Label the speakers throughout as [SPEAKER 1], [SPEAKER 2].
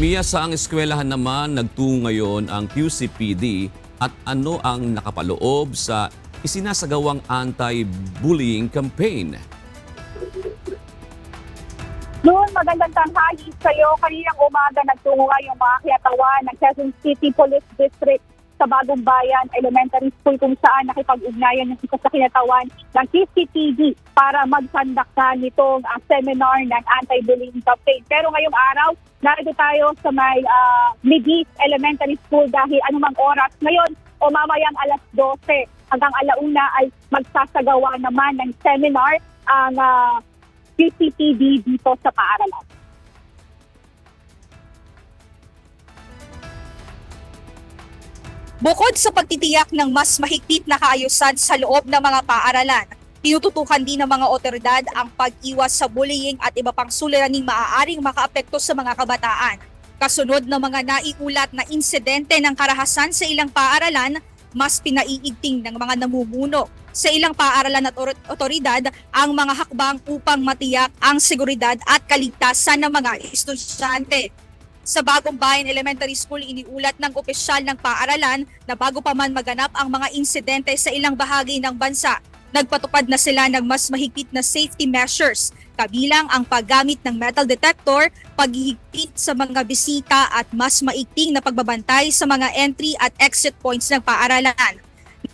[SPEAKER 1] Mia, saang eskwelahan naman nagtungo ngayon ang QCPD at ano ang nakapaloob sa isinasagawang anti-bullying campaign?
[SPEAKER 2] Noon, magandang tanghali sa iyo. Kaninang umaga nagtungo nga yung mga kiyatawan ng Quezon City Police District sa Bagong Bayan Elementary School kung saan nakipag-ugnayan yung isa sa kinatawan ng QCPD para magsandakta nitong seminar ng anti-bullying campaign. Pero ngayong araw, narito tayo sa may Midis Elementary School dahil anumang oras ngayon o mamayang alas 12 hanggang alauna ay magsasagawa naman ng seminar ang QCPD dito sa paaralan.
[SPEAKER 3] Bukod sa pagtitiyak ng mas mahigpit na kaayusan sa loob ng mga paaralan, tinututukan din ng mga otoridad ang pag-iwas sa bullying at iba pang suliraning maaaring makaapekto sa mga kabataan. Kasunod ng mga naiulat na insidente ng karahasan sa ilang paaralan, mas pinaiigting ng mga namumuno sa ilang paaralan at otoridad ang mga hakbang upang matiyak ang seguridad at kaligtasan ng mga estudyante. Sa Bagong Bayan Elementary School, iniulat ng opisyal ng paaralan na bago pa man maganap ang mga insidente sa ilang bahagi ng bansa, nagpatupad na sila ng mas mahigpit na safety measures, kabilang ang paggamit ng metal detector, paghihigpit sa mga bisita at mas maigting na pagbabantay sa mga entry at exit points ng paaralan.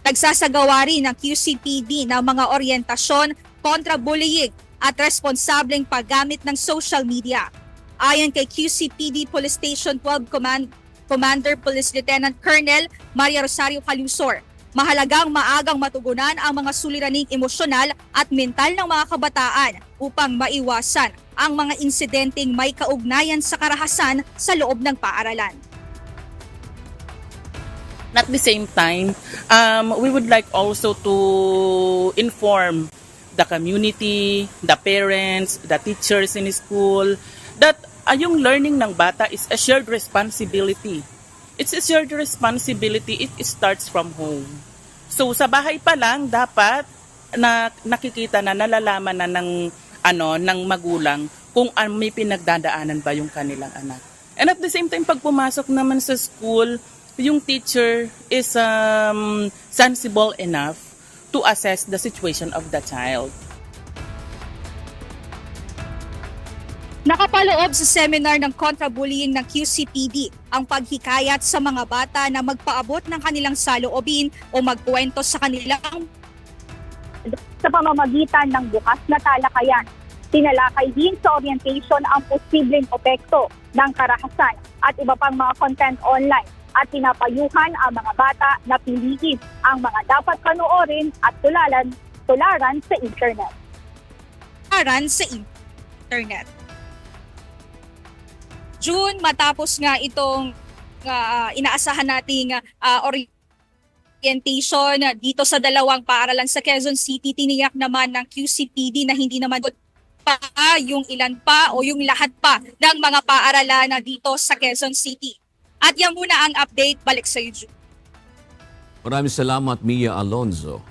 [SPEAKER 3] Nagsasagawa rin ng QCPD ng mga oryentasyon kontra bullying at responsableng paggamit ng social media. Ayon kay QCPD Police Station 12 Commander Police Lieutenant Colonel Maria Rosario Calusor, mahalagang maagang matugunan ang mga suliraning emosyonal at mental ng mga kabataan upang maiwasan ang mga insidenteng may kaugnayan sa karahasan sa loob ng paaralan.
[SPEAKER 4] At the same time, we would like also to inform the community, the parents, the teachers in school, that yung learning ng bata is a shared responsibility. It's a shared responsibility. It starts from home. So sa bahay pa lang dapat na nakikita na nalalaman na ng magulang kung may pinagdadaanan ba yung kanilang anak. And at the same time, pag pumasok naman sa school, yung teacher is sensible enough to assess the situation of the child.
[SPEAKER 3] Nakapaloob sa seminar ng kontra-bullying ng QCPD ang paghikayat sa mga bata na magpaabot ng kanilang saloobin o magkwento sa kanilang
[SPEAKER 2] Sa pamamagitan ng bukas na talakayan, tinalakay din sa orientation ang posibleng epekto ng karahasan at iba pang mga content online at pinapayuhan ang mga bata na piliin ang mga dapat panoorin at tularan sa internet.
[SPEAKER 3] June, matapos nga itong inaasahan nating orientation dito sa dalawang paaralan sa Quezon City, tiniyak naman ng QCPD na hindi naman pa yung ilan pa o yung lahat pa ng mga paaralan na dito sa Quezon City. At yan muna ang update. Balik sa iyo, June.
[SPEAKER 1] Maraming salamat, Mia Alonzo.